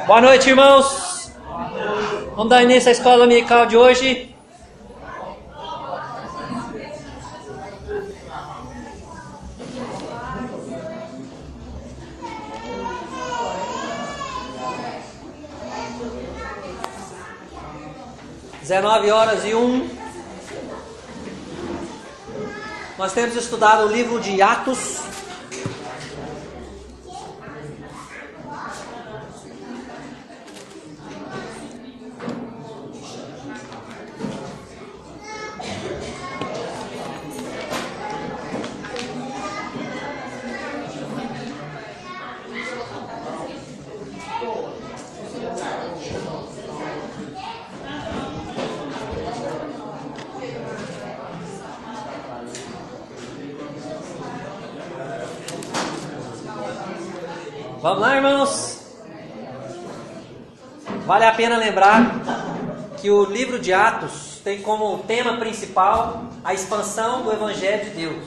Boa noite, irmãos. Vamos dar início à escola dominical de hoje. Às 19h01. Nós temos estudado o livro de Atos. Vamos lá, irmãos. Vale a pena lembrar que o livro de Atos tem como tema principal a expansão do Evangelho de Deus.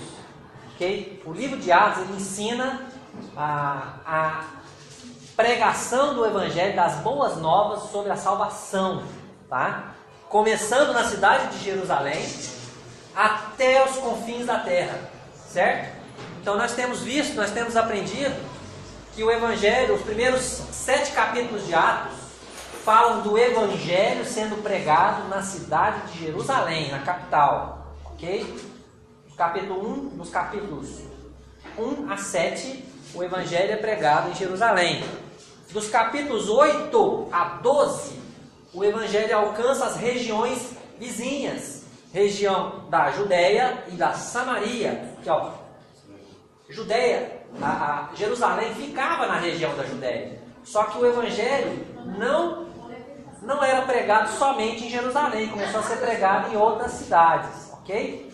Okay? O livro de Atos ele ensina a pregação do Evangelho, das boas novas sobre a salvação. Tá? Começando na cidade de Jerusalém até os confins da terra. Certo? Então nós temos aprendido que o Evangelho, os primeiros 7 capítulos de Atos, falam do Evangelho sendo pregado na cidade de Jerusalém, na capital. Ok? Nos capítulos 1 a 7, o Evangelho é pregado em Jerusalém. Dos capítulos 8 a 12, o Evangelho alcança as regiões vizinhas. Região da Judéia e da Samaria. Aqui, ó. Jerusalém ficava na região da Judéia. Só que o Evangelho não era pregado somente em Jerusalém, começou a ser pregado em outras cidades, ok?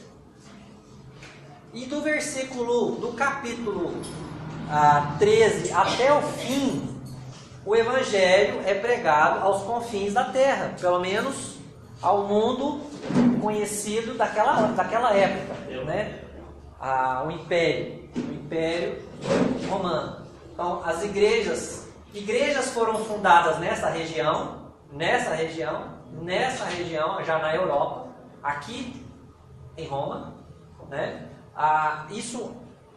E do capítulo 13 até o fim, o Evangelho é pregado aos confins da terra, pelo menos ao mundo conhecido daquela época, né? O Império Romano. Então, as igrejas foram fundadas nessa região, já na Europa, aqui em Roma, né? Isso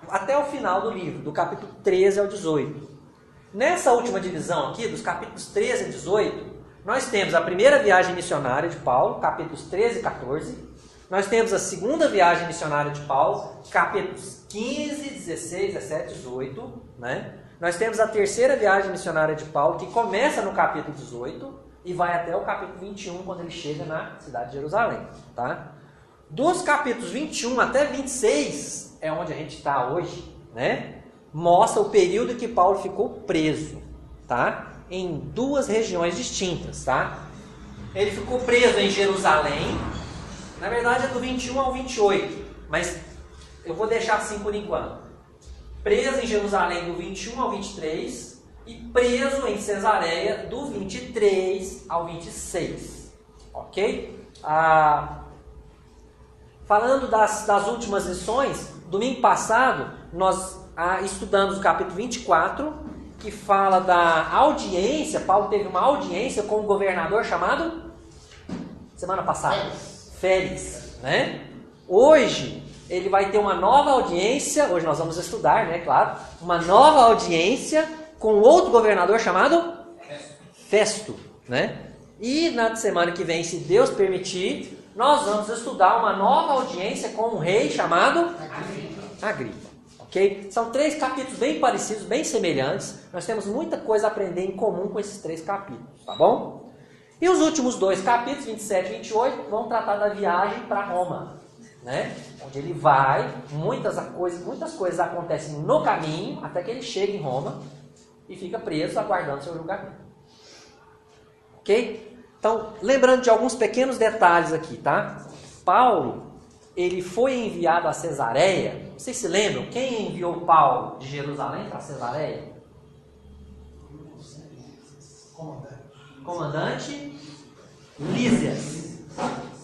até o final do livro, do capítulo 13 ao 18. Nessa última divisão aqui, dos capítulos 13 a 18, nós temos a primeira viagem missionária de Paulo, capítulos 13 e 14. Nós temos a segunda viagem missionária de Paulo, capítulos 15, 16, 17, 18. Né? Nós temos a terceira viagem missionária de Paulo, que começa no capítulo 18 e vai até o capítulo 21, quando ele chega na cidade de Jerusalém. Tá? Dos capítulos 21 até 26, é onde a gente está hoje, né? Mostra o período em que Paulo ficou preso, tá? Em 2 regiões distintas. Tá? Ele ficou preso em Jerusalém. Na verdade é do 21 ao 28, mas eu vou deixar assim por enquanto. Preso em Jerusalém do 21 ao 23 e preso em Cesareia do 23 ao 26. Ok? Falando das últimas lições, domingo passado nós estudamos o capítulo 24, que fala da audiência. Paulo teve uma audiência com um governador chamado, semana passada, Félix, né? Hoje ele vai ter uma nova audiência. Hoje nós vamos estudar, né? Claro, uma nova audiência com outro governador chamado Festo, né? E na semana que vem, se Deus permitir, nós vamos estudar uma nova audiência com um rei chamado Agripa. Ok? São 3 capítulos bem parecidos, bem semelhantes. Nós temos muita coisa a aprender em comum com esses 3 capítulos, tá bom? E os últimos 2 capítulos, 27 e 28, vão tratar da viagem para Roma, né? Onde ele vai, muitas coisas acontecem no caminho, até que ele chega em Roma e fica preso, aguardando seu julgamento. Ok? Então, lembrando de alguns pequenos detalhes aqui, tá? Paulo, ele foi enviado a Cesareia. Vocês se lembram? Quem enviou Paulo de Jerusalém para Cesareia? Comandante Lísias.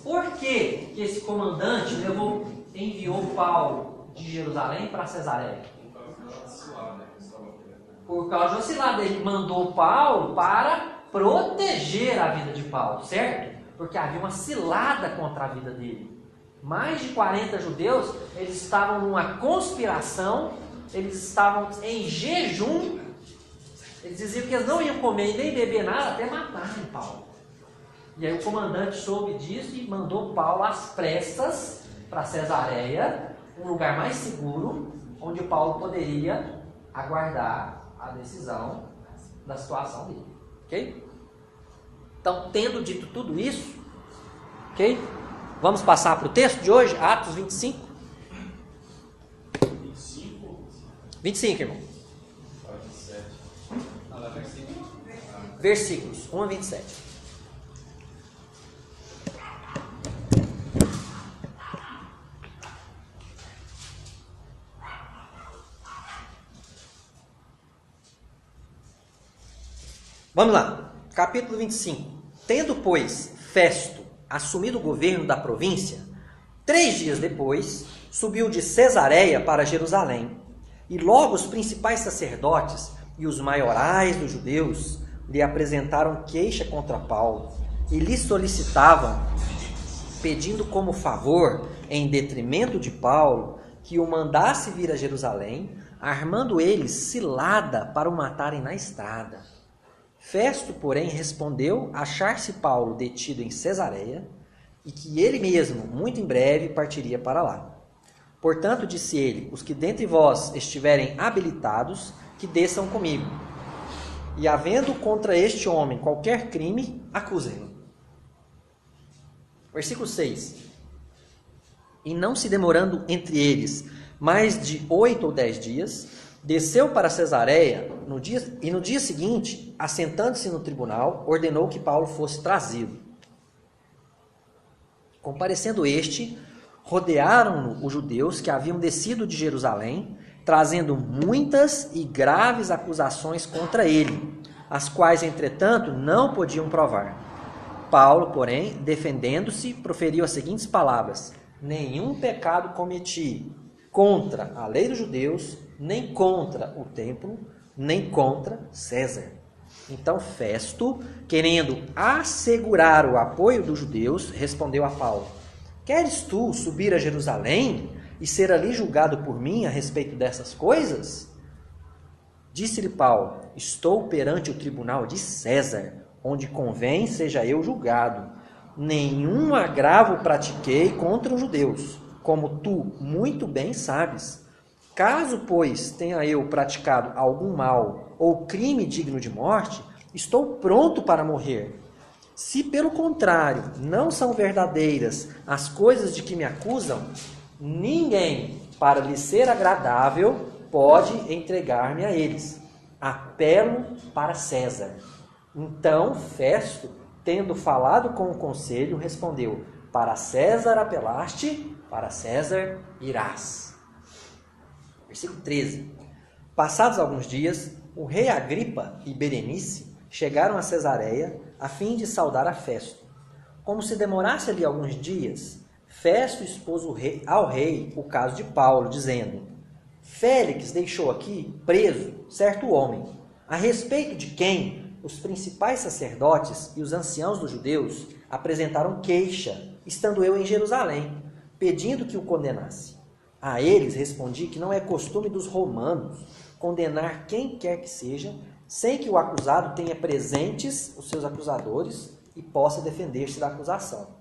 Por que esse comandante enviou Paulo de Jerusalém para Cesareia? Por causa de uma cilada, ele mandou Paulo para proteger a vida de Paulo, certo? Porque havia uma cilada contra a vida dele. Mais de 40 judeus, eles estavam numa conspiração, eles estavam em jejum, eles diziam que eles não iam comer nem beber nada até matarem Paulo. E aí o comandante soube disso e mandou Paulo às pressas para Cesareia, um lugar mais seguro, onde Paulo poderia aguardar a decisão da situação dele. Ok? Então, tendo dito tudo isso, ok? Vamos passar para o texto de hoje, Atos 25. 25, irmão. 27. Versículos 1 a 27. Vamos lá, capítulo 25. Tendo, pois, Festo assumido o governo da província, 3 dias depois, subiu de Cesareia para Jerusalém, e logo os principais sacerdotes e os maiorais dos judeus lhe apresentaram queixa contra Paulo, e lhe solicitavam, pedindo como favor, em detrimento de Paulo, que o mandasse vir a Jerusalém, armando eles cilada para o matarem na estrada. Festo, porém, respondeu achar-se Paulo detido em Cesareia e que ele mesmo, muito em breve, partiria para lá. Portanto, disse ele, os que dentre vós estiverem habilitados, que desçam comigo. E havendo contra este homem qualquer crime, acusem-no. Versículo 6. E não se demorando entre eles mais de 8 ou 10 dias, desceu para Cesareia no dia seguinte, assentando-se no tribunal, ordenou que Paulo fosse trazido. Comparecendo este, rodearam-no os judeus que haviam descido de Jerusalém, trazendo muitas e graves acusações contra ele, as quais, entretanto, não podiam provar. Paulo, porém, defendendo-se, proferiu as seguintes palavras: nenhum pecado cometi contra a lei dos judeus, nem contra o templo, nem contra César. Então Festo, querendo assegurar o apoio dos judeus, respondeu a Paulo: queres tu subir a Jerusalém e ser ali julgado por mim a respeito dessas coisas? Disse-lhe Paulo: estou perante o tribunal de César, onde convém seja eu julgado. Nenhum agravo pratiquei contra os judeus, como tu muito bem sabes. Caso, pois, tenha eu praticado algum mal ou crime digno de morte, estou pronto para morrer. Se, pelo contrário, não são verdadeiras as coisas de que me acusam, ninguém, para lhe ser agradável, pode entregar-me a eles. Apelo para César. Então, Festo, tendo falado com o conselho, respondeu: para César apelaste, para César irás. Versículo 13. Passados alguns dias, o rei Agripa e Berenice chegaram a Cesareia a fim de saudar a Festo. Como se demorasse ali alguns dias, Festo expôs ao rei o caso de Paulo, dizendo: Félix deixou aqui preso certo homem, a respeito de quem os principais sacerdotes e os anciãos dos judeus apresentaram queixa, estando eu em Jerusalém, pedindo que o condenasse. A eles respondi que não é costume dos romanos condenar quem quer que seja, sem que o acusado tenha presentes os seus acusadores e possa defender-se da acusação.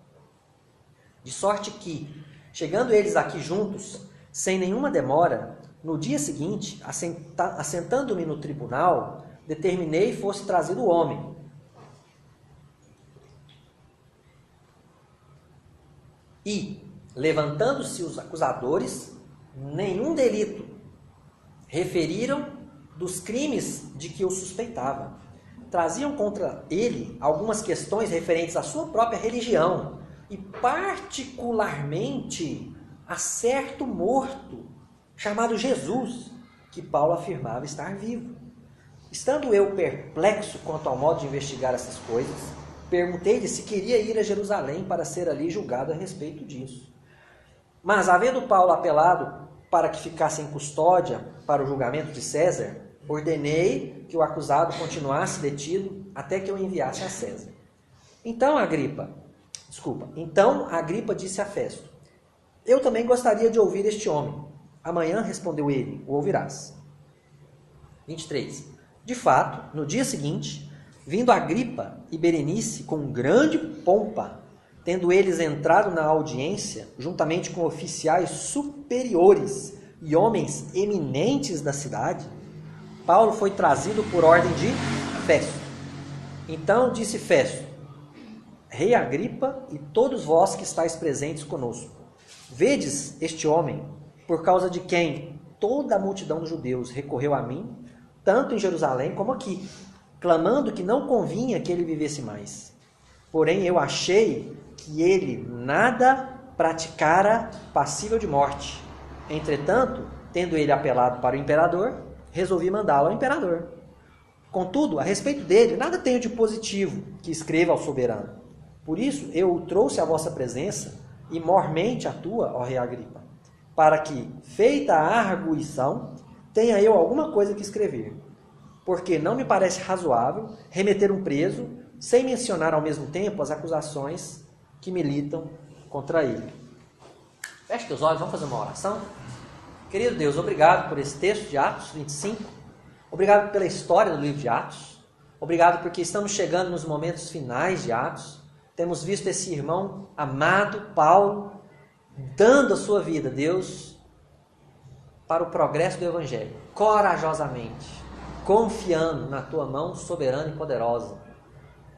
De sorte que, chegando eles aqui juntos, sem nenhuma demora, no dia seguinte, assentando-me no tribunal, determinei fosse trazido o homem. E, levantando-se os acusadores, nenhum delito referiram dos crimes de que o suspeitava. Traziam contra ele algumas questões referentes à sua própria religião e particularmente a certo morto chamado Jesus, que Paulo afirmava estar vivo. Estando eu perplexo quanto ao modo de investigar essas coisas, perguntei-lhe se queria ir a Jerusalém para ser ali julgado a respeito disso. Mas, havendo Paulo apelado para que ficasse em custódia para o julgamento de César, ordenei que o acusado continuasse detido até que eu enviasse a César. Então Agripa disse a Festo: eu também gostaria de ouvir este homem. Amanhã, respondeu ele, o ouvirás. 23. De fato, no dia seguinte, vindo Agripa e Berenice com grande pompa, tendo eles entrado na audiência, juntamente com oficiais superiores e homens eminentes da cidade, Paulo foi trazido por ordem de Festo. Então disse Festo: Rei Agripa e todos vós que estáis presentes conosco, vedes este homem, por causa de quem toda a multidão dos judeus recorreu a mim, tanto em Jerusalém como aqui, clamando que não convinha que ele vivesse mais. Porém eu achei que ele nada praticara passível de morte. Entretanto, tendo ele apelado para o imperador, resolvi mandá-lo ao imperador. Contudo, a respeito dele, nada tenho de positivo que escreva ao soberano. Por isso, eu o trouxe à vossa presença, e mormente a tua, ó rei Agripa, para que, feita a arguição, tenha eu alguma coisa que escrever. Porque não me parece razoável remeter um preso, sem mencionar ao mesmo tempo as acusações que militam contra ele. Feche teus olhos, vamos fazer uma oração? Querido Deus, obrigado por esse texto de Atos 25. Obrigado pela história do livro de Atos. Obrigado porque estamos chegando nos momentos finais de Atos. Temos visto esse irmão amado, Paulo, dando a sua vida, Deus, para o progresso do Evangelho, corajosamente, confiando na tua mão soberana e poderosa.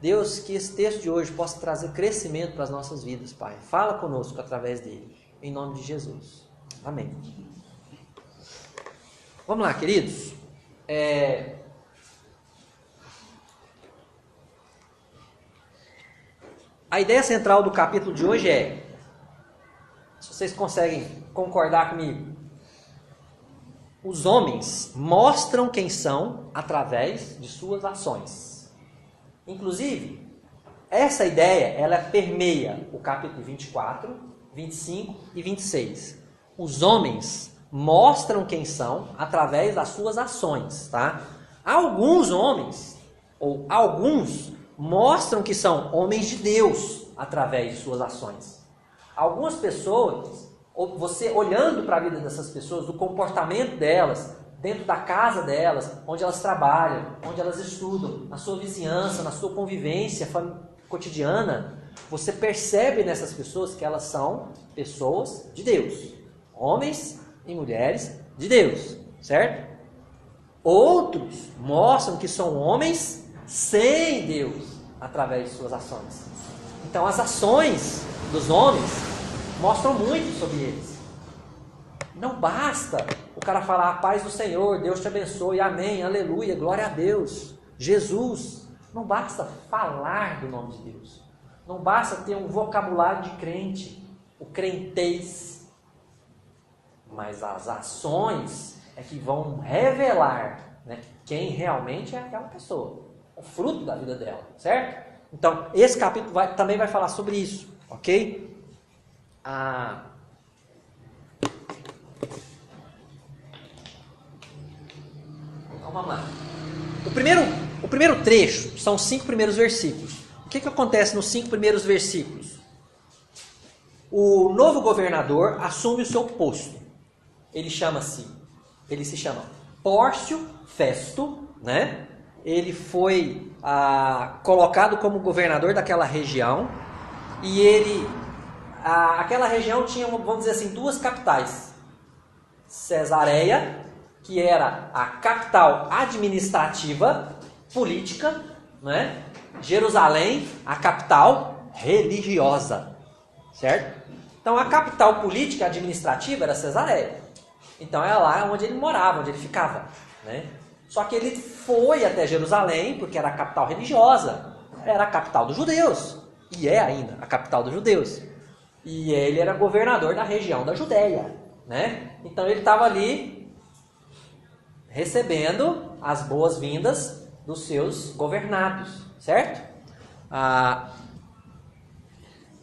Deus, que esse texto de hoje possa trazer crescimento para as nossas vidas, Pai. Fala conosco através dele, em nome de Jesus. Amém. Vamos lá, queridos. A ideia central do capítulo de hoje se vocês conseguem concordar comigo, os homens mostram quem são através de suas ações. Inclusive, essa ideia, ela permeia o capítulo 24, 25 e 26. Os homens mostram quem são através das suas ações, tá? Alguns homens, ou alguns, mostram que são homens de Deus através de suas ações. Algumas pessoas, você olhando para a vida dessas pessoas, do comportamento delas, dentro da casa delas, onde elas trabalham, onde elas estudam, na sua vizinhança, na sua convivência cotidiana, você percebe nessas pessoas que elas são pessoas de Deus. Homens e mulheres de Deus, certo? Outros mostram que são homens sem Deus através de suas ações. Então as ações dos homens mostram muito sobre eles. Não basta o cara falar: a paz do Senhor, Deus te abençoe, amém, aleluia, glória a Deus, Jesus. Não basta falar do nome de Deus. Não basta ter um vocabulário de crente, o crentez. Mas as ações é que vão revelar, né, quem realmente é aquela pessoa, o fruto da vida dela, certo? Então, esse capítulo também vai falar sobre isso, ok? Então, vamos lá. O primeiro trecho são os 5 primeiros versículos. O que acontece nos 5 primeiros versículos? O novo governador assume o seu posto. Ele se chama Pórcio Festo, né? Ele foi colocado como governador daquela região, e aquela região tinha, vamos dizer assim, 2 capitais. Cesareia, que era a capital administrativa, política, né? Jerusalém, a capital religiosa, certo? Então a capital política e administrativa era Cesareia. Então é lá onde ele morava, onde ele ficava, né? Só que ele foi até Jerusalém, porque era a capital religiosa, era a capital dos judeus, e é ainda a capital dos judeus. E ele era governador da região da Judéia, né? Então ele estava ali recebendo as boas-vindas dos seus governados, certo?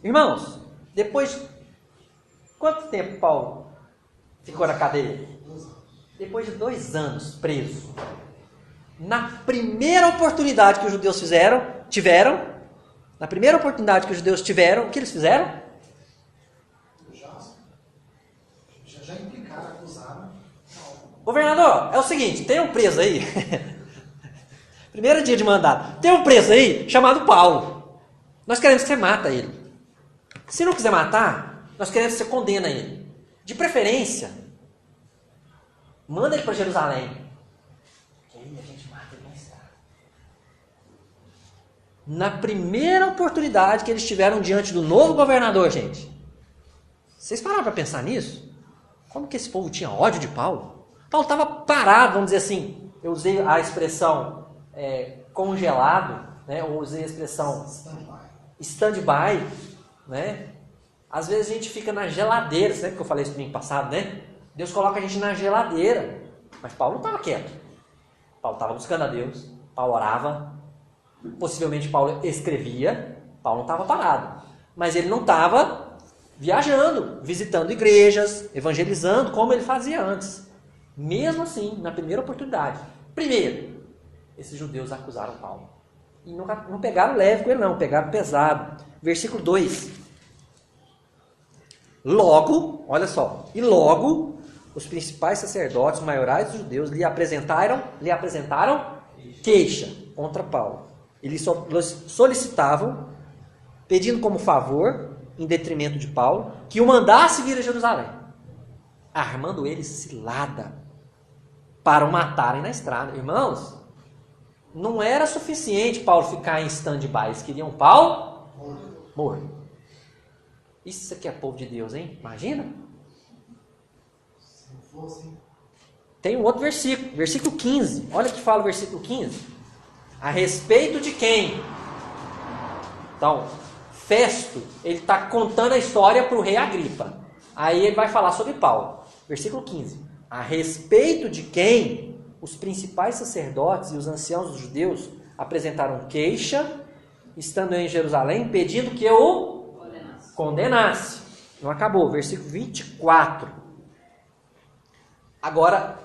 Irmãos, depois de quanto tempo Paulo ficou na cadeia? Depois de 2 anos preso. Na primeira oportunidade que os judeus tiveram, o que eles fizeram? Já implicaram, acusaram. Governador, é o seguinte, tem um preso aí. Primeiro dia de mandato. Tem um preso aí chamado Paulo. Nós queremos que você mata ele. Se não quiser matar, nós queremos que você condena ele. De preferência, manda ele para Jerusalém. Que aí a gente mata ele mais tarde. Na primeira oportunidade que eles tiveram diante do novo governador, gente. Vocês pararam para pensar nisso? Como que esse povo tinha ódio de Paulo? Paulo estava parado, vamos dizer assim. Eu usei a expressão congelado, né? Eu usei a expressão stand-by, né? Às vezes a gente fica na geladeira, sempre que eu falei isso no domingo passado, né? Deus coloca a gente na geladeira. Mas Paulo não estava quieto. Paulo estava buscando a Deus. Paulo orava. Possivelmente Paulo escrevia. Paulo não estava parado. Mas ele não estava viajando, visitando igrejas, evangelizando, como ele fazia antes. Mesmo assim, na primeira oportunidade. Primeiro, esses judeus acusaram Paulo. E não pegaram leve com ele não, pegaram pesado. Versículo 2. Logo, olha só, e logo os principais sacerdotes maiorais dos judeus lhe apresentaram queixa contra Paulo. Eles solicitavam, pedindo como favor, em detrimento de Paulo, que o mandasse vir a Jerusalém, armando eles cilada para o matarem na estrada. Irmãos, não era suficiente Paulo ficar em stand-by, eles queriam Paulo morto. Isso aqui é povo de Deus, hein? Imagina. Se não fosse... Tem um outro versículo, versículo 15. Olha o que fala o versículo 15. A respeito de quem? Então, Festo, ele está contando a história para o rei Agripa. Aí ele vai falar sobre Paulo. Versículo 15. A respeito de quem os principais sacerdotes e os anciãos dos judeus apresentaram queixa, estando em Jerusalém, pedindo que eu condenasse. Não acabou. Versículo 24. Agora,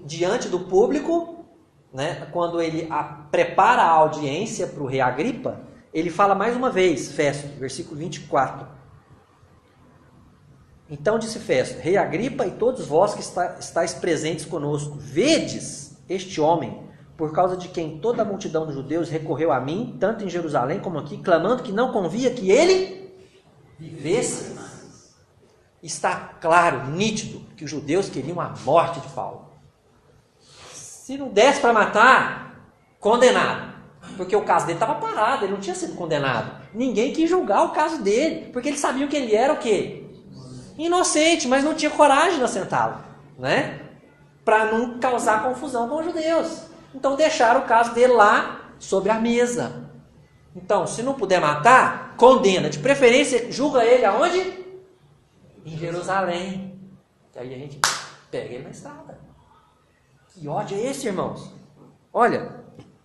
diante do público, né, quando ele prepara a audiência para o rei Agripa, ele fala mais uma vez, Festo, versículo 24. Então disse Festo: Rei Agripa e todos vós que estáis presentes conosco, vedes este homem, por causa de quem toda a multidão dos judeus recorreu a mim, tanto em Jerusalém como aqui, clamando que não convia que ele vivesse. Está claro, nítido, que os judeus queriam a morte de Paulo. Se não desse para matar, condenado. Porque o caso dele estava parado, ele não tinha sido condenado. Ninguém quis julgar o caso dele, porque eles sabiam que ele era o quê? Inocente, mas não tinha coragem de assentá-lo, né? Para não causar confusão com os judeus. Então deixaram o caso dele lá sobre a mesa. Então, se não puder matar, condena. De preferência, julga ele aonde? Em Jerusalém. Que aí a gente pega ele na estrada. Que ódio é esse, irmãos? Olha,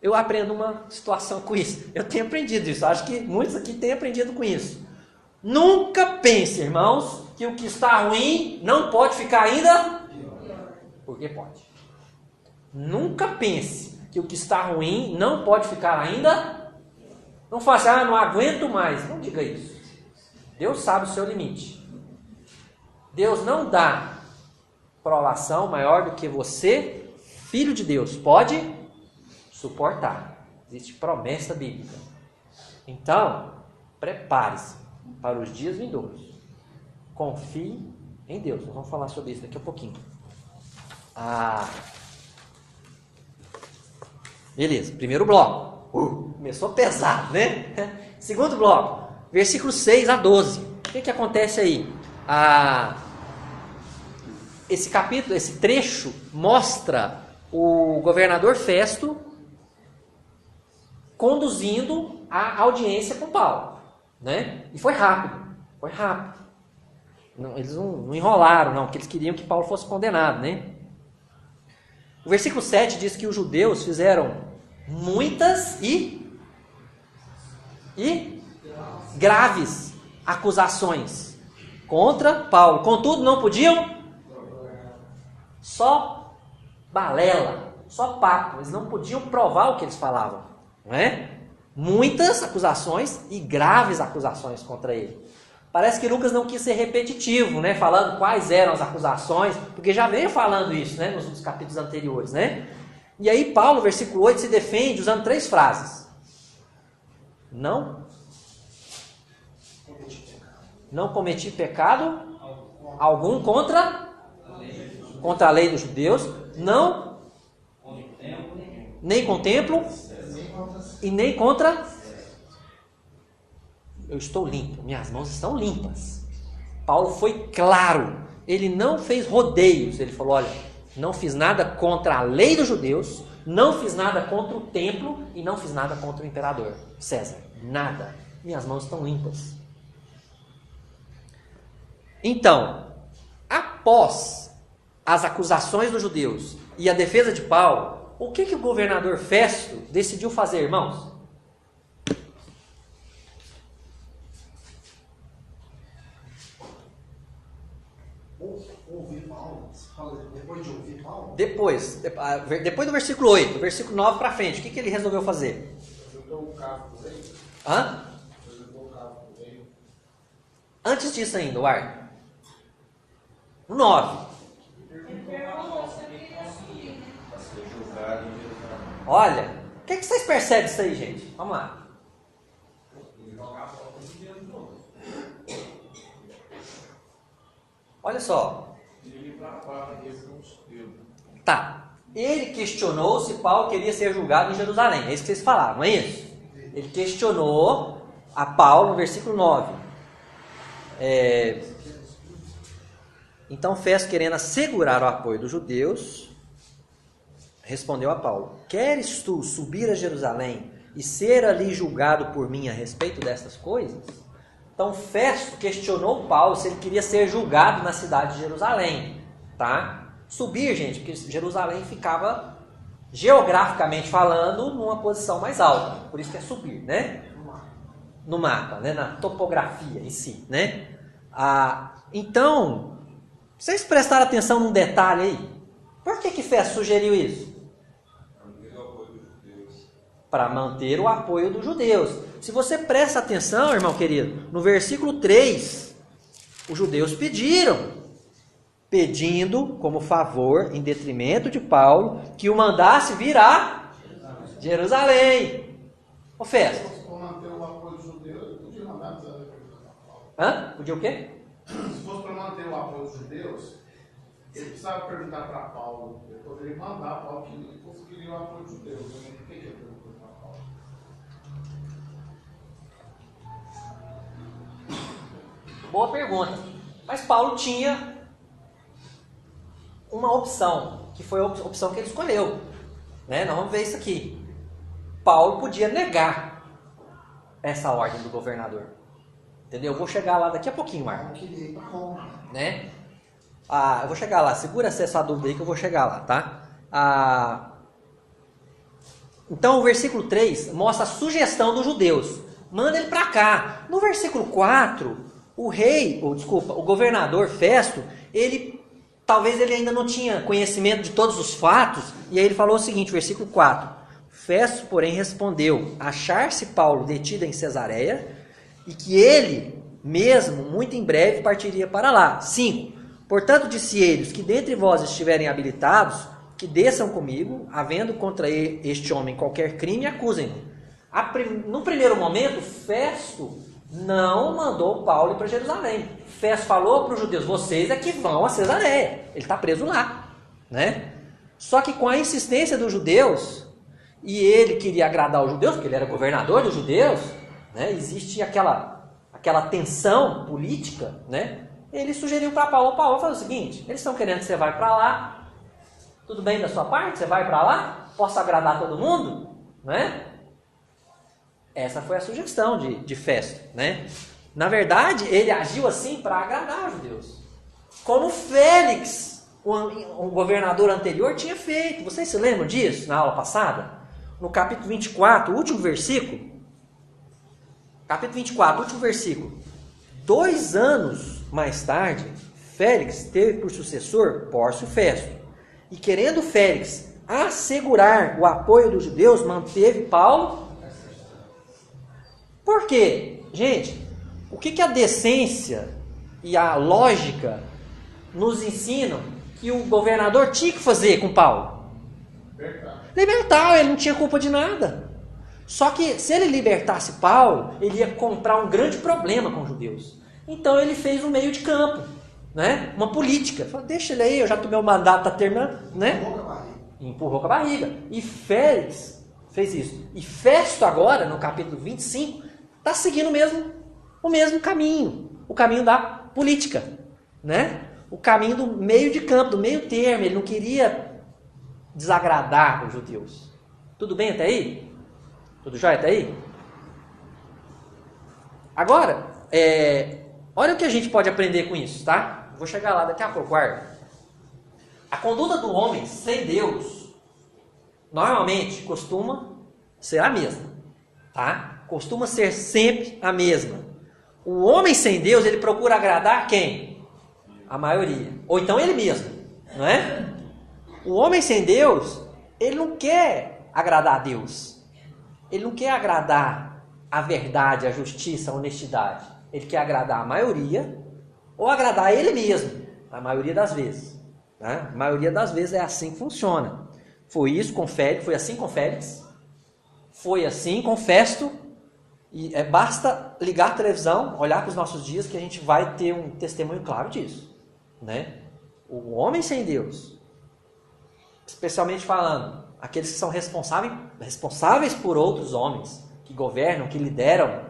eu aprendo uma situação com isso. Eu tenho aprendido isso. Acho que muitos aqui têm aprendido com isso. Nunca pense, irmãos, que o que está ruim não pode ficar ainda. Porque pode. Nunca pense que o que está ruim não pode ficar ainda. Não faça, não aguento mais. Não diga isso. Deus sabe o seu limite. Deus não dá provação maior do que você, filho de Deus, pode suportar. Existe promessa bíblica. Então, prepare-se para os dias vindouros. Confie em Deus. Nós vamos falar sobre isso daqui a pouquinho. Beleza, primeiro bloco. Começou pesado, né? Segundo bloco, versículos 6 a 12. O que acontece aí? Esse capítulo, esse trecho, mostra o governador Festo conduzindo a audiência com Paulo, né? E foi rápido. Não, eles não enrolaram, não, porque eles queriam que Paulo fosse condenado, né? O versículo 7 diz que os judeus fizeram muitas e graves acusações contra Paulo. Contudo, não podiam só balela, só papo, eles não podiam provar o que eles falavam, não é? Muitas acusações e graves acusações contra ele. Parece que Lucas não quis ser repetitivo, né? Falando quais eram as acusações, porque já veio falando isso, né? Nos capítulos anteriores, né? E aí Paulo, versículo 8, se defende usando 3 frases. Não cometi pecado algum contra a lei dos judeus, não, nem contemplo, e nem contra. Eu estou limpo, minhas mãos estão limpas. Paulo foi claro, ele não fez rodeios, ele falou, olha, não fiz nada contra a lei dos judeus, não fiz nada contra o templo e não fiz nada contra o imperador César, nada, minhas mãos estão limpas. Então, após as acusações dos judeus e a defesa de Paulo, o que o governador Festo decidiu fazer, irmãos? Ouvir Paulo? Depois de ouvir Paulo? Depois do versículo 8, do versículo 9 para frente, o que ele resolveu fazer? Hã? Antes disso ainda, o ar. 9. Olha, o que vocês percebem disso aí, gente? Vamos lá. Olha só. Tá. Ele questionou se Paulo queria ser julgado em Jerusalém. É isso que vocês falaram, não é isso? Ele questionou a Paulo no versículo 9. Então Festo, querendo assegurar o apoio dos judeus, respondeu a Paulo: queres tu subir a Jerusalém e ser ali julgado por mim a respeito destas coisas? Então Festo questionou Paulo se ele queria ser julgado na cidade de Jerusalém, tá? Subir, gente, porque Jerusalém ficava, geograficamente falando, numa posição mais alta, por isso que é subir, né? No mapa, né? Na topografia em si, né? Então, vocês prestaram atenção num detalhe aí? Por que Festo sugeriu isso? Para manter o apoio dos judeus. Se você presta atenção, irmão querido, no versículo 3, os judeus pedindo como favor, em detrimento de Paulo, que o mandasse vir a Jerusalém. Ô Festo. Para manter o apoio dos judeus, ele podia mandar Paulo. Hã? Podia o quê? Se fosse para manter o apoio dos judeus, ele precisava perguntar para Paulo. Ele poderia mandar Paulo que ele conseguiria o apoio dos judeus. Por que ele perguntou para Paulo? Boa pergunta. Mas Paulo tinha uma opção, que foi a opção que ele escolheu. Né? Nós vamos ver isso aqui. Paulo podia negar essa ordem do governador. Entendeu? Eu vou chegar lá daqui a pouquinho, Marcos. Né? Eu vou chegar lá. Segura essa dúvida aí que eu vou chegar lá, tá? Então o versículo 3 mostra a sugestão dos judeus. Manda ele para cá. No versículo 4, o governador Festo, talvez ele ainda não tinha conhecimento de todos os fatos, e aí ele falou o seguinte, versículo 4. Festo, porém, respondeu: achar-se Paulo detido em Cesareia, e que ele mesmo, muito em breve, partiria para lá. 5. Portanto, disse eles, que dentre vós estiverem habilitados, que desçam comigo, havendo contra este homem qualquer crime, acusem-no. No primeiro momento, Festo não mandou Paulo ir para Jerusalém. Festo falou para os judeus: vocês é que vão a Cesareia. Ele está preso lá, né? Só que com a insistência dos judeus, e ele queria agradar os judeus, porque ele era governador dos judeus, né? Existe aquela tensão política, né? Ele sugeriu para Paulo: Paulo, faz o seguinte, eles estão querendo que você vá para lá, tudo bem da sua parte? Você vai para lá? Posso agradar todo mundo? Né? Essa foi a sugestão de Festo, né? Na verdade, ele agiu assim para agradar os judeus. Como Félix, o governador anterior, tinha feito. Vocês se lembram disso na aula passada? No capítulo 24, último versículo. Capítulo 24, último versículo. 2 anos mais tarde, Félix teve por sucessor Pórcio Festo. E querendo Félix assegurar o apoio dos judeus, manteve Paulo. Por quê? Gente, o que a decência e a lógica nos ensinam que o governador tinha que fazer com Paulo? Libertar, ele não tinha culpa de nada. Só que se ele libertasse Paulo, ele ia comprar um grande problema com os judeus. Então ele fez um meio de campo, né? Uma política. Falou, deixa ele aí, eu já tomei o mandato, está terminando, né? Empurrou com a barriga. E Félix fez isso. E Festo agora, no capítulo 25, está seguindo o mesmo caminho. O caminho da política, né? O caminho do meio de campo, do meio termo. Ele não queria desagradar os judeus. Tudo bem até aí? Tudo jóia até aí? Agora, olha o que a gente pode aprender com isso, tá? Vou chegar lá daqui a pouco, guarda. A conduta do homem sem Deus, normalmente, costuma ser a mesma, tá? Costuma ser sempre a mesma. O homem sem Deus, ele procura agradar quem? A maioria. Ou então ele mesmo, não é? O homem sem Deus, ele não quer agradar a Deus. Ele não quer agradar a verdade, a justiça, a honestidade. Ele quer agradar a maioria ou agradar ele mesmo, a maioria das vezes. Né? A maioria das vezes é assim que funciona. Foi isso com Félix, foi assim com Félix, foi assim com Festo. E basta ligar a televisão, olhar para os nossos dias que a gente vai ter um testemunho claro disso. Né? O homem sem Deus, especialmente falando, aqueles que são responsáveis por outros homens, que governam, que lideram,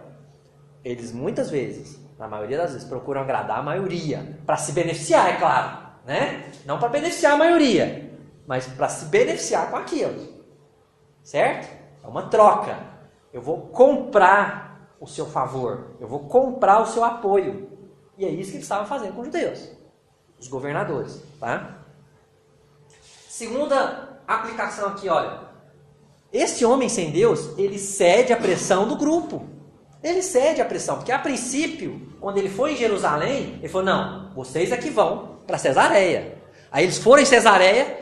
eles muitas vezes, na maioria das vezes, procuram agradar a maioria, para se beneficiar, é claro, né? Não para beneficiar a maioria, mas para se beneficiar com aquilo, certo? É uma troca. Eu vou comprar o seu favor, eu vou comprar o seu apoio, e é isso que eles estavam fazendo com os judeus, os governadores, tá? Segunda aplicação aqui, olha. Esse homem sem Deus, ele cede à pressão do grupo. Ele cede à pressão, porque a princípio, quando ele foi em Jerusalém, ele falou, não, vocês é que vão para Cesareia. Aí eles foram em Cesareia,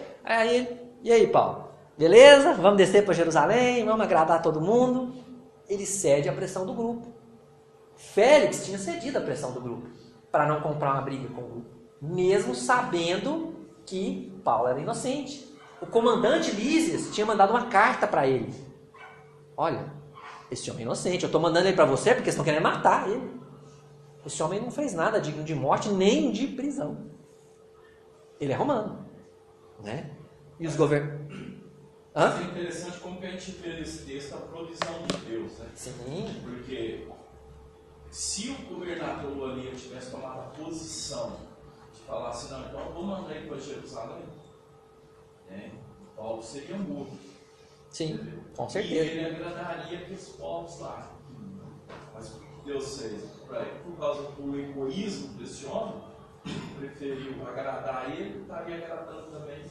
e aí, Paulo? Beleza? Vamos descer para Jerusalém, vamos agradar todo mundo. Ele cede à pressão do grupo. Félix tinha cedido à pressão do grupo, para não comprar uma briga com o grupo, mesmo sabendo que Paulo era inocente. O comandante Lísias tinha mandado uma carta para ele. Olha, esse homem é inocente, eu estou mandando ele para você porque estão querendo matar ele. Esse homem não fez nada digno de morte nem de prisão. Ele é romano, né? E os governos... É interessante como que a gente vê nesse texto a provisão de Deus, né? Sim. Porque se o governador ali tivesse tomado a posição de falar assim, não, então eu vou mandar ele para Jerusalém, Paulo seria mudo. Sim, entendeu? com certeza. E ele agradaria aqueles povos lá. Mas Deus fez, por causa do egoísmo desse homem, preferiu agradar ele e estaria agradando também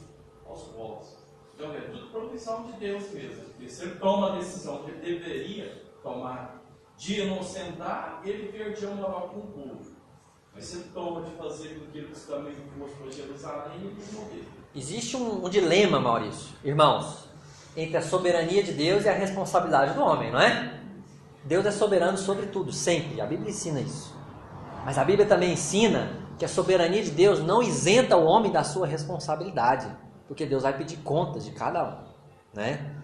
aos povos. Então é tudo provisão de Deus mesmo. Porque se ele toma a decisão que ele deveria tomar de inocentar, ele perdia a moral com o povo. Mas se ele toma de fazer com que eles também fossem para Jerusalém, ele morrer. Existe um dilema, Maurício, irmãos, entre a soberania de Deus e a responsabilidade do homem, não é? Deus é soberano sobre tudo, sempre. A Bíblia ensina isso. Mas a Bíblia também ensina que a soberania de Deus não isenta o homem da sua responsabilidade, porque Deus vai pedir contas de cada um, né?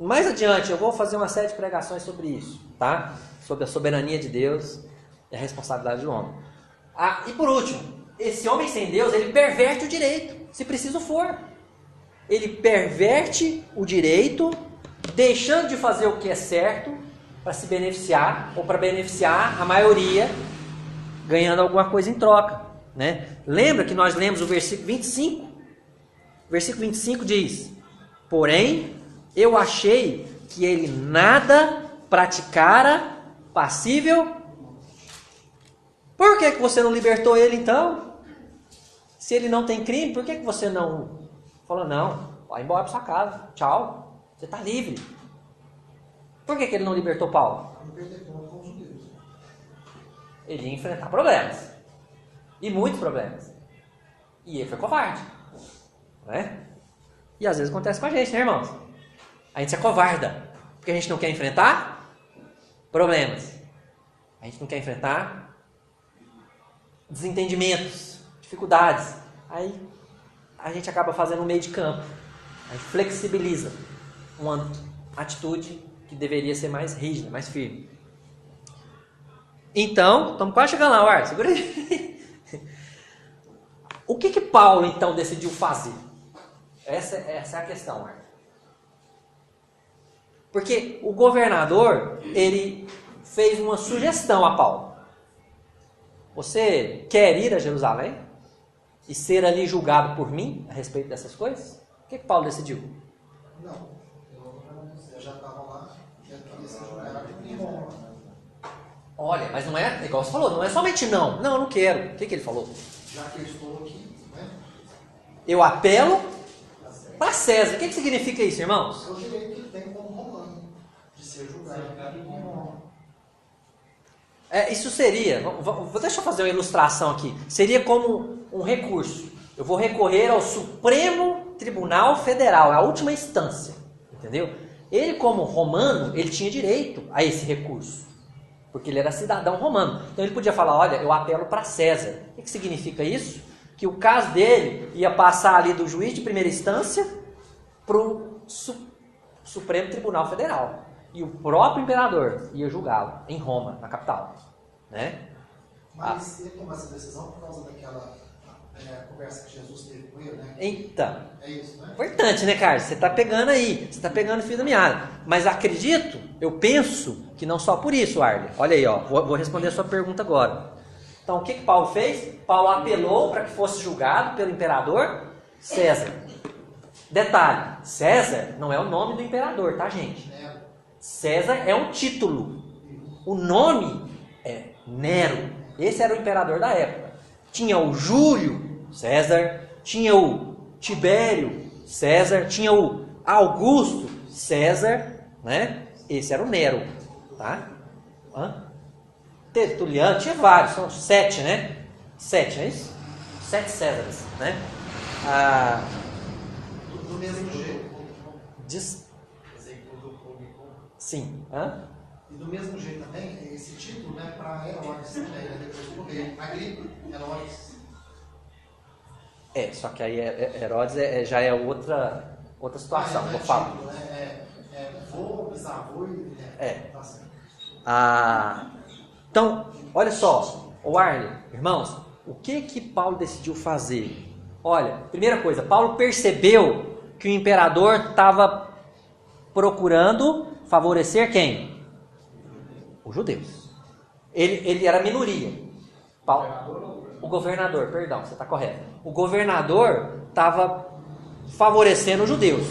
Mais adiante eu vou fazer uma série de pregações sobre isso, tá? Sobre a soberania de Deus e a responsabilidade do homem. E por último, esse homem sem Deus, ele perverte o direito, se preciso for. Ele perverte o direito, deixando de fazer o que é certo para se beneficiar ou para beneficiar a maioria, ganhando alguma coisa em troca, né? Lembra que nós lemos o versículo 25? O versículo 25 diz: porém, eu achei que ele nada praticara passível. Por que você não libertou ele então? Se ele não tem crime, por que você não falou, não, vai embora para sua casa, tchau, você está livre? Por que ele não libertou Paulo? Ele ia enfrentar problemas, e muitos problemas, e ele foi covarde, né? E às vezes acontece com a gente, né, irmãos? A gente se acovarda, porque a gente não quer enfrentar problemas. A gente não quer enfrentar desentendimentos, dificuldades. Aí a gente acaba fazendo um meio de campo. A gente flexibiliza uma atitude que deveria ser mais rígida, mais firme. Então, estamos quase chegando lá, Ar, segura aí. O que Paulo, então, decidiu fazer? Essa é a questão, Ar. Porque o governador, ele fez uma sugestão a Paulo. Você quer ir a Jerusalém e ser ali julgado por mim a respeito dessas coisas? O que Paulo decidiu? Não, eu já estava lá, eu queria ser julgado em Roma. Olha, mas não é, igual você falou, não é somente não. Não, eu não quero. O que ele falou? Já que eu estou aqui, né? Eu apelo para César. O que significa isso, irmãos? É o direito que ele tem como romano de ser julgado em Roma. Isso seria, deixa eu fazer uma ilustração aqui. Seria como um recurso. Eu vou recorrer ao Supremo Tribunal Federal, a última instância. Entendeu? Ele, como romano, ele tinha direito a esse recurso. Porque ele era cidadão romano. Então ele podia falar, olha, eu apelo para César. O que significa isso? Que o caso dele ia passar ali do juiz de primeira instância para o Supremo Tribunal Federal. E o próprio imperador ia julgá-lo em Roma, na capital. Né? Mas ele tomou essa decisão por causa daquela conversa que Jesus teve com ele, né? Eita! É isso, né? Importante, né, Carlos? Você está pegando aí, você está pegando o fio da meada. Mas acredito, eu penso que não só por isso, Arley. Olha aí, ó, vou responder a sua pergunta agora. Então, o que Paulo fez? Paulo apelou para que fosse julgado pelo imperador César. Detalhe, César não é o nome do imperador, tá, gente? César é um título. O nome é Nero. Esse era o imperador da época. Tinha o Júlio César, tinha o Tibério César, tinha o Augusto César, né? Esse era o Nero, tá? Tertuliano, tinha vários, são 7, né? 7, não é isso? 7 Césares, né? Do mesmo jeito. Sim. E do mesmo jeito também, esse título, né, para Herodes, né, depois do rei Agripa, Herodes. Só que aí Herodes já é outra situação, vou falar. Vô, bisavô e... Tá certo. Então, olha só, o Arley, irmãos, o que Paulo decidiu fazer? Olha, primeira coisa, Paulo percebeu que o imperador estava procurando favorecer quem? Os judeus. Ele era minoria. O governador, perdão, você está correto. O governador estava favorecendo os judeus.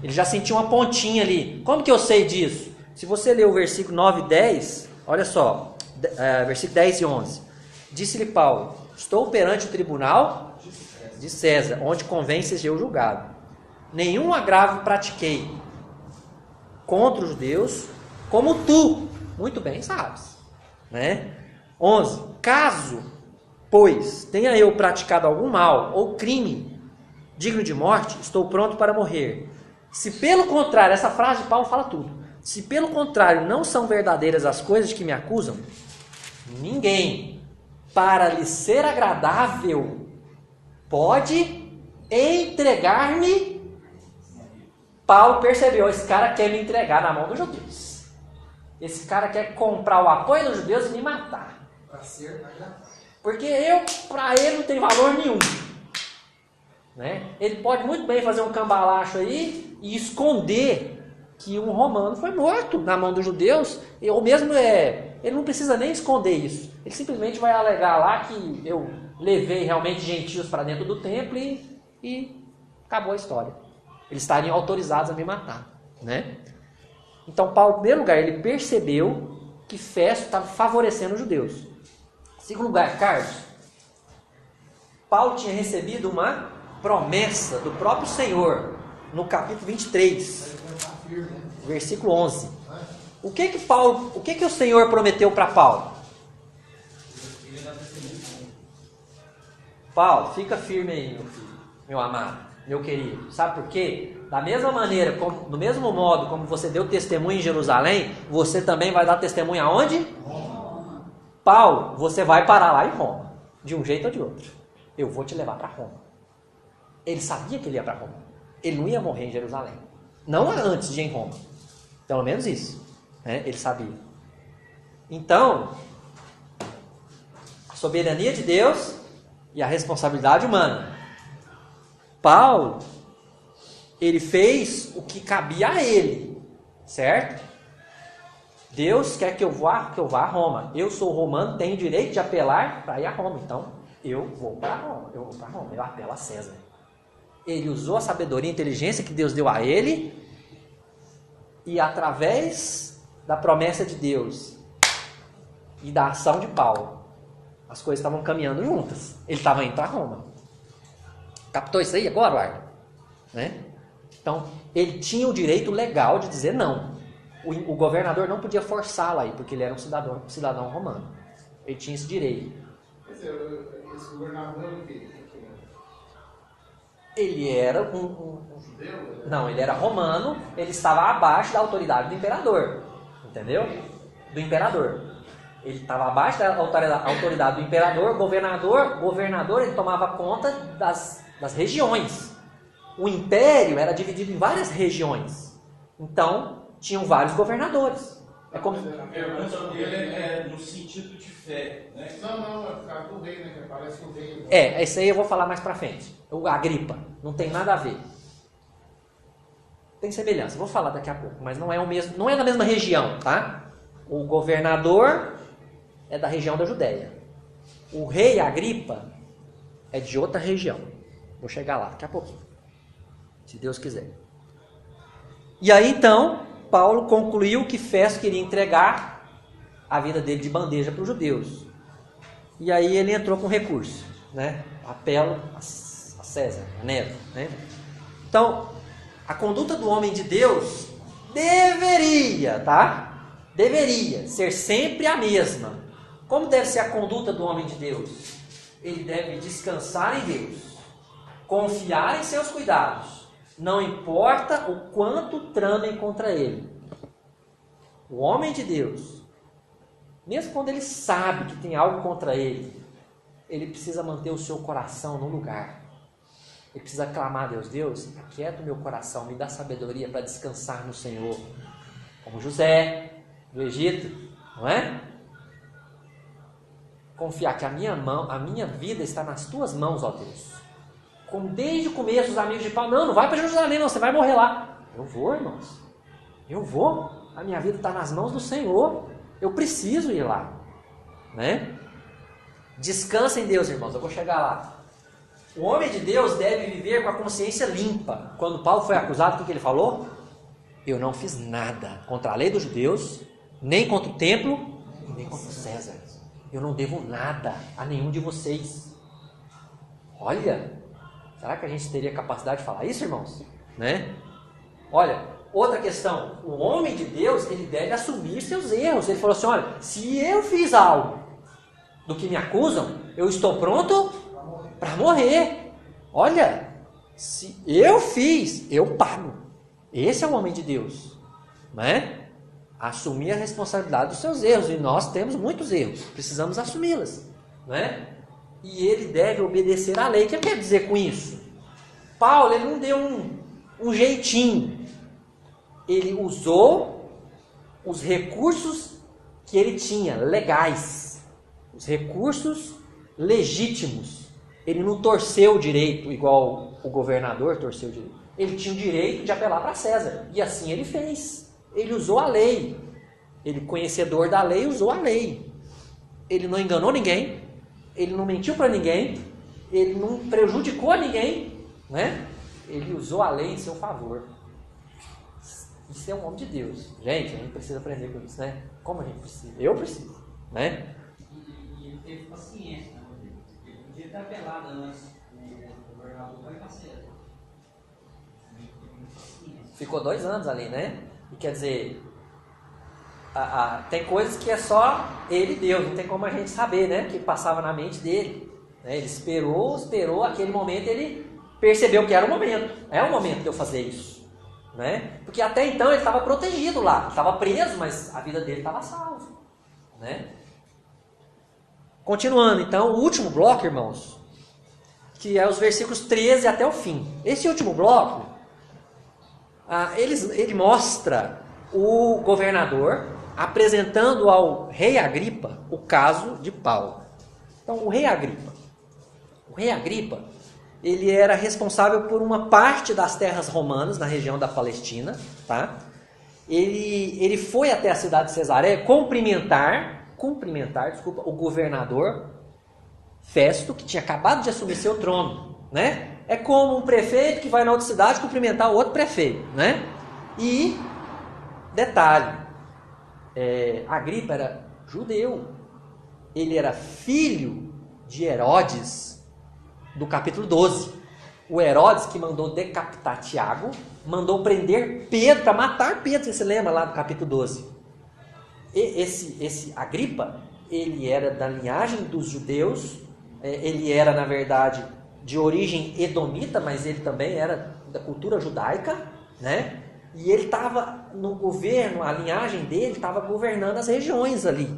Ele já sentiu uma pontinha ali. Como que eu sei disso? Se você ler o versículo 9 e 10, olha só, versículo 10 e 11. Disse-lhe Paulo, estou perante o tribunal de César, onde convém seja eu julgado. Nenhum agravo pratiquei contra os judeus, como tu, muito bem sabes. Né? 11. Caso, pois, tenha eu praticado algum mal ou crime digno de morte, estou pronto para morrer. Se pelo contrário, essa frase de Paulo fala tudo. Se pelo contrário não são verdadeiras as coisas que me acusam, ninguém, para lhe ser agradável, pode entregar-me. Paulo percebeu, esse cara quer me entregar na mão dos judeus. Esse cara quer comprar o apoio dos judeus e me matar. Para ser agradável. Porque para ele não tem valor nenhum. Né? Ele pode muito bem fazer um cambalacho aí e esconder que um romano foi morto na mão dos judeus, ou mesmo ele não precisa nem esconder isso. Ele simplesmente vai alegar lá que eu levei realmente gentios para dentro do templo e acabou a história. Eles estariam autorizados a me matar. Né? Então, Paulo, em primeiro lugar, ele percebeu que Festo estava favorecendo os judeus. Em segundo lugar, Carlos, Paulo tinha recebido uma promessa do próprio Senhor no capítulo 23, versículo 11. O que o Senhor prometeu para Paulo? Paulo, fica firme aí, meu filho, meu amado. meu querido. Sabe por quê? Da mesma maneira, do mesmo modo como você deu testemunho em Jerusalém, você também vai dar testemunho aonde? Roma. Paulo, você vai parar lá em Roma. De um jeito ou de outro. Eu vou te levar para Roma. Ele sabia que ele ia para Roma. Ele não ia morrer em Jerusalém. Não antes de ir em Roma. Pelo menos isso. Né? Ele sabia. Então, a soberania de Deus e a responsabilidade humana. Paulo, ele fez o que cabia a ele, certo? Deus quer que eu vá a Roma. Eu sou romano, tenho direito de apelar para ir a Roma. Então, eu vou para Roma. Eu apelo a César. Ele usou a sabedoria e a inteligência que Deus deu a ele, e através da promessa de Deus e da ação de Paulo, as coisas estavam caminhando juntas. Ele estava indo para Roma. Captou isso aí agora, Arthur? Né? Então, ele tinha o direito legal de dizer não. O governador não podia forçá-lo aí, porque ele era um cidadão romano. Ele tinha esse direito. Quer dizer, esse governador é o quê? Ele era Um judeu? Não, ele era romano, ele estava abaixo da autoridade do imperador. Entendeu? Do imperador. Ele estava abaixo da autoridade do imperador. Governador, ele tomava conta das regiões. O império era dividido em várias regiões. Então, tinham vários governadores. É como... A pergunta dele é no sentido de fé, né? Não, é por causa do rei, né? Que parece o rei. Esse aí eu vou falar mais pra frente. O Agripa. Não tem nada a ver. Tem semelhança. Vou falar daqui a pouco. Mas não é o mesmo, não é na mesma região, tá? O governador é da região da Judéia. O rei Agripa é de outra região. Vou chegar lá daqui a pouquinho. Se Deus quiser. E aí então, Paulo concluiu que Festo queria entregar a vida dele de bandeja para os judeus. E aí ele entrou com recurso, né? Apelo a César, a Nero, né? Então, a conduta do homem de Deus deveria ser sempre a mesma. Como deve ser a conduta do homem de Deus? Ele deve descansar em Deus, confiar em seus cuidados, não importa o quanto tramem contra ele. O homem de Deus, mesmo quando ele sabe que tem algo contra ele, ele precisa manter o seu coração no lugar. Ele precisa clamar a Deus: Deus, aquieta o meu coração, me dá sabedoria para descansar no Senhor. Como José, do Egito, não é? Confiar que a minha vida está nas tuas mãos, ó Deus. Como desde o começo os amigos de Paulo: não vai para Jerusalém, não, você vai morrer lá. Eu vou, irmãos. Eu vou. A minha vida está nas mãos do Senhor. Eu preciso ir lá, né? Descansa em Deus, irmãos. Eu vou chegar lá. O homem de Deus deve viver com a consciência limpa. Quando Paulo foi acusado, o que ele falou? Eu não fiz nada contra a lei dos judeus, nem contra o templo, nem contra César. Eu não devo nada a nenhum de vocês. Olha, será que a gente teria capacidade de falar isso, irmãos? Né? Olha, outra questão. O homem de Deus, ele deve assumir seus erros. Ele falou assim: olha, se eu fiz algo do que me acusam, eu estou pronto para morrer. Olha, se eu fiz, eu pago. Esse é o homem de Deus, né? Assumir a responsabilidade dos seus erros. E nós temos muitos erros, precisamos assumi-las, né? E ele deve obedecer à lei. O que quer dizer com isso? Paulo, ele não deu um jeitinho. Ele usou os recursos que ele tinha, legais, os recursos legítimos. Ele não torceu o direito igual o governador torceu o direito. Ele tinha o direito de apelar para César. E assim ele fez. Ele usou a lei. Ele, conhecedor da lei, usou a lei. Ele não enganou ninguém. Ele não mentiu para ninguém. Ele não prejudicou a ninguém, né? Ele usou a lei em seu favor. Isso é um homem de Deus. Gente, a gente precisa aprender com isso, né? Como a gente precisa? Eu preciso, né? E ele teve paciência, né? Ele podia ter apelado antes. O governador vai fazer. Ficou 2 anos ali, né? E quer dizer, tem coisas que é só ele e Deus, não tem como a gente saber, né? Que passava na mente dele, né? Ele esperou aquele momento, ele percebeu que era o momento. É o momento de eu fazer isso. Né? Porque até então ele estava protegido lá. Estava preso, mas a vida dele estava salva. Né? Continuando, então, o último bloco, irmãos, que é os versículos 13 até o fim. Esse último bloco, ele mostra o governador apresentando ao rei Agripa o caso de Paulo. Então, o rei Agripa, ele era responsável por uma parte das terras romanas na região da Palestina, tá? Ele foi até a cidade de Cesareia cumprimentar, o governador Festo, que tinha acabado de assumir seu trono, né? É como um prefeito que vai na outra cidade cumprimentar o outro prefeito, né? E, detalhe, Agripa era judeu, ele era filho de Herodes, do capítulo 12. O Herodes que mandou decapitar Tiago, mandou prender Pedro, para matar Pedro, você lembra lá do capítulo 12. E esse Agripa, ele era da linhagem dos judeus, ele era, na verdade, de origem edomita, mas ele também era da cultura judaica, né? E ele estava no governo, a linhagem dele estava governando as regiões ali,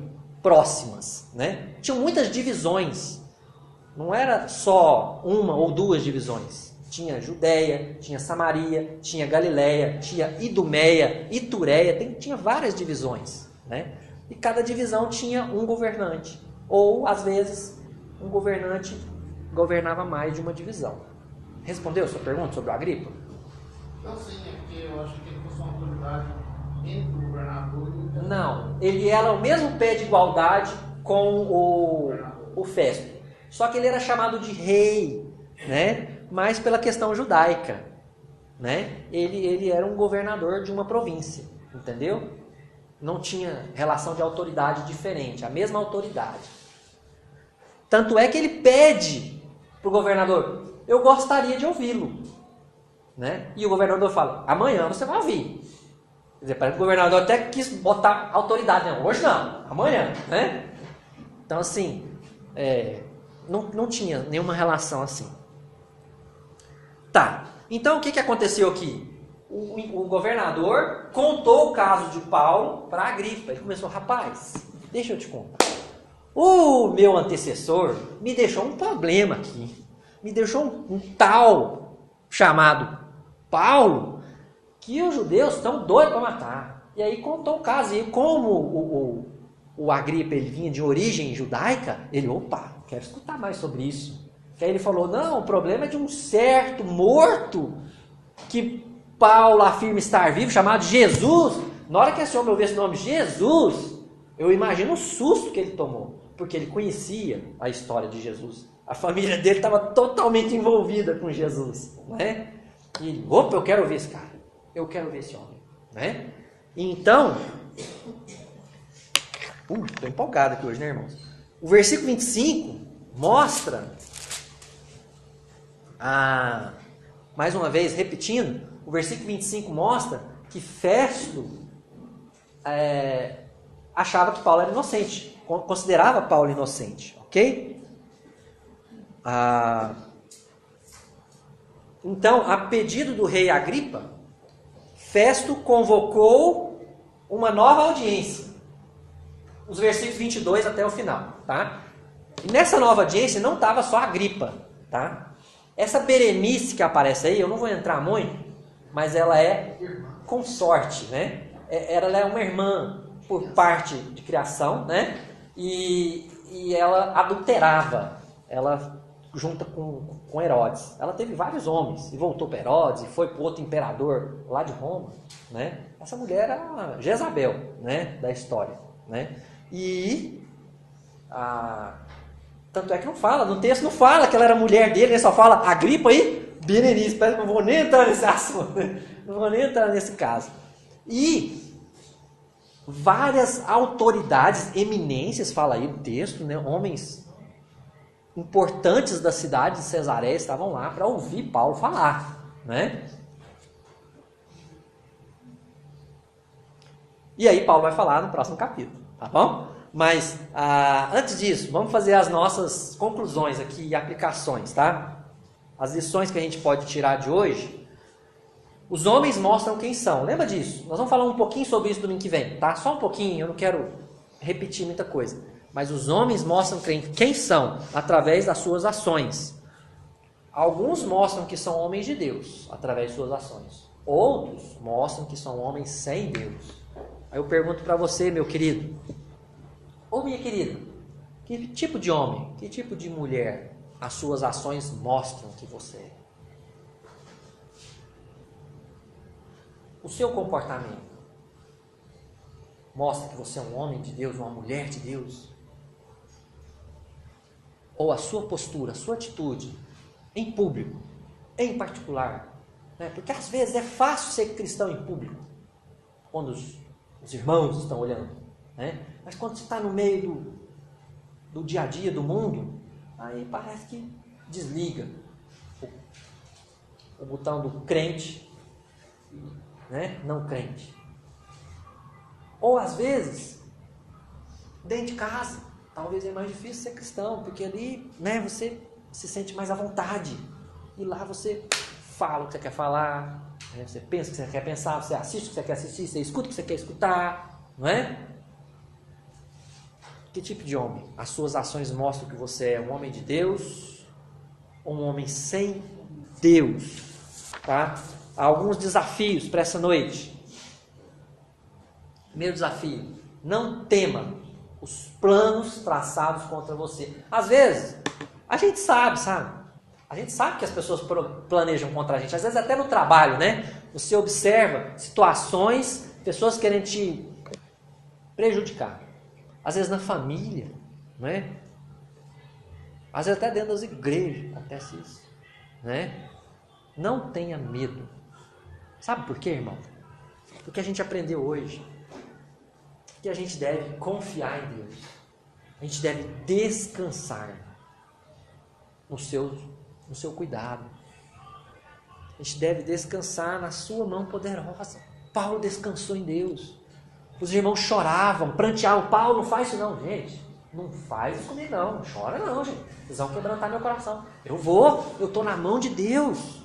próximas, né? Tinham muitas divisões, não era só uma ou duas divisões. Tinha Judéia, tinha Samaria, tinha Galiléia, tinha Idumeia, Itureia, tinha várias divisões, né? E cada divisão tinha um governante, ou às vezes um governante governava mais de uma divisão. Respondeu a sua pergunta sobre o Agripa? Não, sim, é porque eu acho que ele fosse uma autoridade entre o governador e o imperador. Não, ele era o mesmo pé de igualdade com o Festo. Só que ele era chamado de rei, né? Mas pela questão judaica, né? Ele era um governador de uma província, entendeu? Não tinha relação de autoridade diferente, a mesma autoridade. Tanto é que ele pede para o governador: eu gostaria de ouvi-lo, né? E o governador fala: amanhã você vai ouvir. Quer dizer, parece que o governador até quis botar autoridade, não, hoje não, amanhã, né? Então, assim, não tinha nenhuma relação assim. Tá, então o que aconteceu aqui? O governador contou o caso de Paulo para Agripa. Ele começou: rapaz, deixa eu te contar. O meu antecessor me deixou um problema aqui. Me deixou um tal chamado Paulo, que os judeus estão doidos para matar. E aí contou o caso. E como o Agripa ele vinha de origem judaica, ele: opa, quero escutar mais sobre isso. Que aí ele falou: não, o problema é de um certo morto que Paulo afirma estar vivo, chamado Jesus. Na hora que esse homem ouviu esse nome, Jesus, eu imagino o susto que ele tomou, porque ele conhecia a história de Jesus. A família dele estava totalmente envolvida com Jesus, né? E ele: opa, eu quero ver esse cara, eu quero ver esse homem, né? Então, estou empolgado aqui hoje, né, irmãos? O versículo 25 mostra, mais uma vez, repetindo, o versículo 25 mostra que Festo achava que Paulo era inocente, considerava Paulo inocente, ok? Então, a pedido do rei Agripa, Festo convocou uma nova audiência, os versículos 22 até o final, tá? E nessa nova audiência não estava só Agripa, tá? Essa Berenice que aparece aí, eu não vou entrar muito, mas ela é consorte, né? Ela é uma irmã por parte de criação, né? E ela adulterava, ela junta com Herodes. Ela teve vários homens e voltou para Herodes e foi para outro imperador lá de Roma, né? Essa mulher era a Jezabel, né? Da história, né? E tanto é que não fala, no texto não fala que ela era mulher dele, só fala Agripa e Berenice. Parece que não vou nem entrar nesse assunto, não vou nem entrar nesse caso. E várias autoridades, eminências, fala aí no texto, né? Homens importantes da cidade de Cesareia estavam lá para ouvir Paulo falar, né? E aí Paulo vai falar no próximo capítulo, tá bom? Mas antes disso, vamos fazer as nossas conclusões aqui e aplicações, tá? as lições que a gente pode tirar de hoje, os homens mostram quem são. Lembra disso? Nós vamos falar um pouquinho sobre isso domingo que vem, tá? Só um pouquinho, eu não quero repetir muita coisa. Mas os homens mostram quem são através das suas ações. Alguns mostram que são homens de Deus através de suas ações. Outros mostram que são homens sem Deus. Aí eu pergunto para você, meu querido, ou minha querida, que tipo de homem, que tipo de mulher as suas ações mostram que você é? O seu comportamento mostra que você é um homem de Deus, uma mulher de Deus? Ou a sua postura, a sua atitude, em público, em particular? Né? Porque às vezes é fácil ser cristão em público, quando os irmãos estão olhando. Né? Mas quando você está no meio do dia a dia do mundo, aí parece que desliga o botão do crente, né? Não crente. Ou às vezes, dentro de casa, talvez é mais difícil ser cristão, porque ali, né, você se sente mais à vontade. E lá você fala o que você quer falar, né? Você pensa o que você quer pensar, você assiste o que você quer assistir, você escuta o que você quer escutar, não é? Que tipo de homem? As suas ações mostram que você é um homem de Deus ou um homem sem Deus? Tá? Há alguns desafios para essa noite. Primeiro desafio: não tema os planos traçados contra você. Às vezes, a gente sabe? A gente sabe que as pessoas planejam contra a gente. Às vezes até no trabalho, né? Você observa situações, pessoas querendo te prejudicar. Às vezes na família, né? Às vezes até dentro das igrejas acontece isso, né? Não tenha medo. Sabe por quê, irmão? Porque a gente aprendeu hoje que a gente deve confiar em Deus. A gente deve descansar no seu cuidado. A gente deve descansar na sua mão poderosa. Paulo descansou em Deus. Os irmãos choravam, pranteavam. Paulo, não faz isso não, gente. Não faz isso comigo não. Não chora não, gente. Vocês vão quebrantar meu coração. Eu estou na mão de Deus.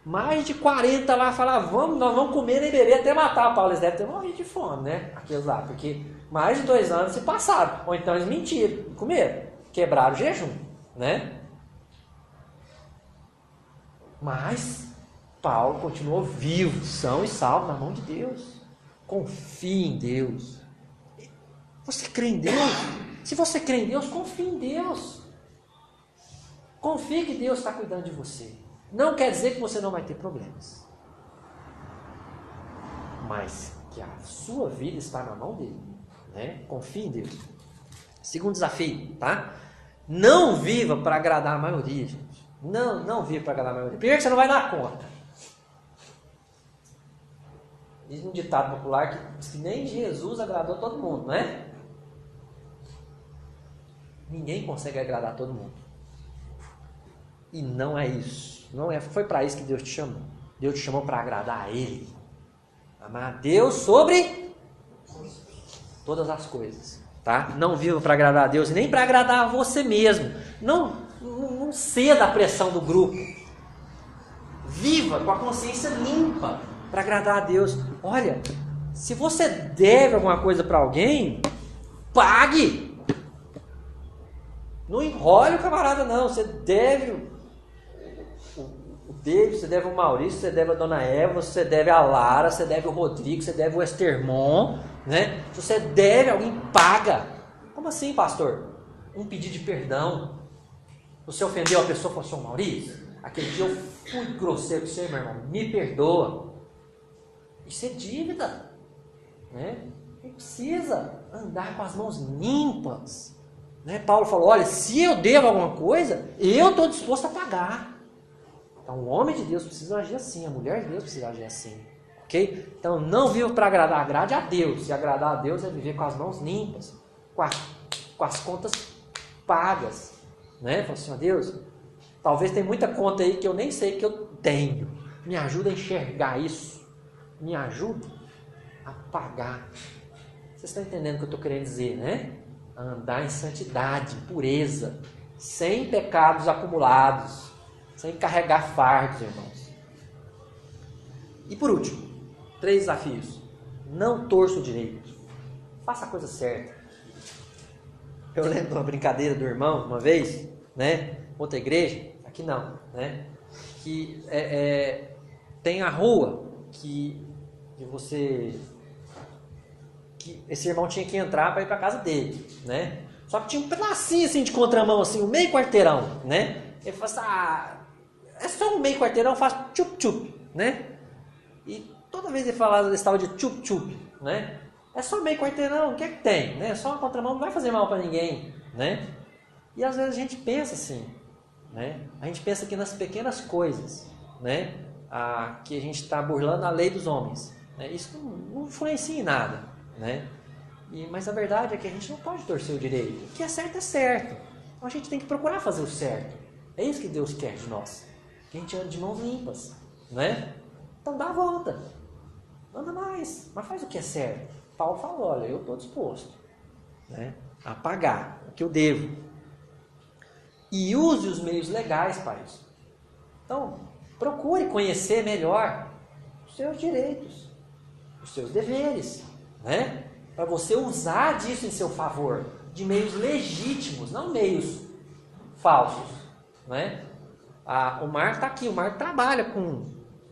Mais de 40 lá falavam, nós vamos comer e beber até matar. Paulo, eles devem ter morrido de fome, né? Aqueles lá, porque mais de 2 anos se passaram. Ou então eles mentiram e comeram. Quebraram o jejum, né? Mas Paulo continuou vivo, são e salvo na mão de Deus. Confie em Deus. Você crê em Deus? Se você crê em Deus, confie em Deus. Confie que Deus está cuidando de você. Não quer dizer que você não vai ter problemas, mas que a sua vida está na mão dele, né? Confie em Deus. Segundo desafio, tá? Não viva para agradar a maioria, gente. Não viva para agradar a maioria. Primeiro que você não vai dar conta. Diz um ditado popular que diz que nem Jesus agradou todo mundo, né? Ninguém consegue agradar todo mundo. E não é isso. Não é. Foi para isso que Deus te chamou. Deus te chamou para agradar a Ele. Amar a Deus sobre todas as coisas. Tá? Não viva para agradar a Deus e nem para agradar a você mesmo. Não ceda à pressão do grupo. Viva com a consciência limpa para agradar a Deus. Olha, se você deve alguma coisa para alguém, pague. Não enrole o camarada, não. Você deve o David, você deve o Maurício, você deve a Dona Eva, você deve a Lara, você deve o Rodrigo, você deve o Estermon, né? Se você deve, alguém paga. Como assim, pastor? Um pedido de perdão. Você ofendeu a pessoa, falou assim, Maurício, aquele dia eu fui grosseiro com você, meu irmão, me perdoa. Isso é dívida, né? Não precisa andar com as mãos limpas, né? Paulo falou, olha, se eu devo alguma coisa, eu estou disposto a pagar. Então o homem de Deus precisa agir assim, a mulher de Deus precisa agir assim, ok? Então não viva para agradar, agrade a Deus. Se agradar a Deus é viver com as mãos limpas, com as contas pagas, né? Fala assim, ó Deus, talvez tenha muita conta aí que eu nem sei que eu tenho, me ajuda a enxergar isso, me ajuda a pagar. Vocês estão entendendo o que eu estou querendo dizer, né? A andar em santidade, pureza, sem pecados acumulados, sem carregar fardos, irmãos. E por último, 3 desafios. Não torça o direito. Faça a coisa certa. Eu lembro de uma brincadeira do irmão, uma vez, né? Outra igreja, aqui não, né? Que tem a rua que esse irmão tinha que entrar para ir para casa dele, né? Só que tinha um pedacinho assim de contramão, assim, um meio quarteirão, né? Ele falou assim, é só um meio quarteirão, faz tchup-tchup, né? E toda vez ele falava, ele estava de tchup-tchup, né? É só meio quarteirão, o que é que tem, né? Só uma contramão não vai fazer mal para ninguém, né? E às vezes a gente pensa assim, né? A gente pensa que nas pequenas coisas, né? Que a gente está burlando a lei dos homens, né? Isso não influencia em nada, né? Mas a verdade é que a gente não pode torcer o direito. O que é certo é certo. Então a gente tem que procurar fazer o certo. É isso que Deus quer de nós. Que a gente ande de mãos limpas, né? Então dá a volta. Anda mais, mas faz o que é certo. Paulo falou, olha, eu estou disposto, né, a pagar o que eu devo. E use os meios legais para isso. Então, procure conhecer melhor os seus direitos, os seus deveres, né? Para você usar disso em seu favor, de meios legítimos, não meios falsos, né? O Mar está aqui, o Mar trabalha com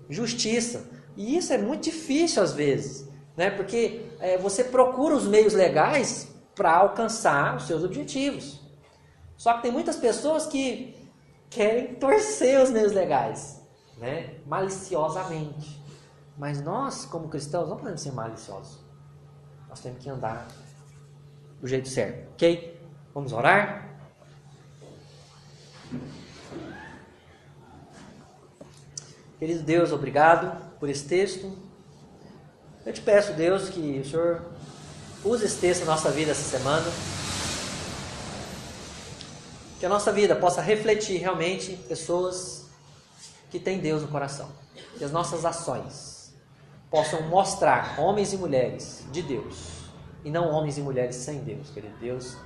justiça, e isso é muito difícil às vezes, né? Porque você procura os meios legais para alcançar os seus objetivos. Só que tem muitas pessoas que querem torcer os meios legais, né? Maliciosamente. Mas nós, como cristãos, não podemos ser maliciosos. Nós temos que andar do jeito certo, ok? Vamos orar? Querido Deus, obrigado por esse texto. Eu te peço, Deus, que o Senhor use esse texto na nossa vida essa semana. Que a nossa vida possa refletir realmente pessoas que têm Deus no coração. Que as nossas ações possam mostrar homens e mulheres de Deus. E não homens e mulheres sem Deus, querido Deus.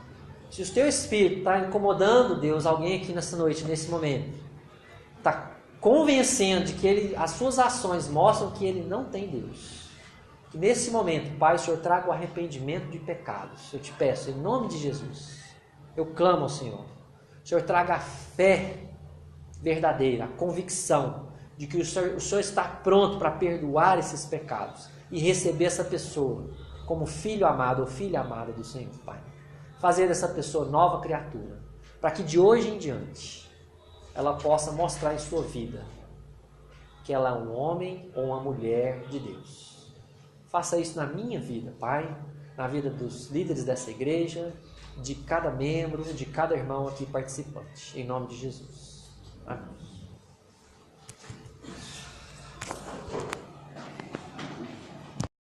Se o teu Espírito está incomodando, Deus, alguém aqui nessa noite, nesse momento, está convencendo de que as suas ações mostram que ele não tem Deus. Que nesse momento, Pai, o Senhor traga o arrependimento de pecados. Eu te peço, em nome de Jesus, eu clamo ao Senhor. O Senhor traga a fé verdadeira, a convicção de que o Senhor está pronto para perdoar esses pecados e receber essa pessoa como filho amado ou filha amada do Senhor, Pai. Fazer dessa pessoa nova criatura, para que de hoje em diante ela possa mostrar em sua vida que ela é um homem ou uma mulher de Deus. Faça isso na minha vida, Pai, na vida dos líderes dessa igreja, de cada membro, de cada irmão aqui participante. Em nome de Jesus. Amém.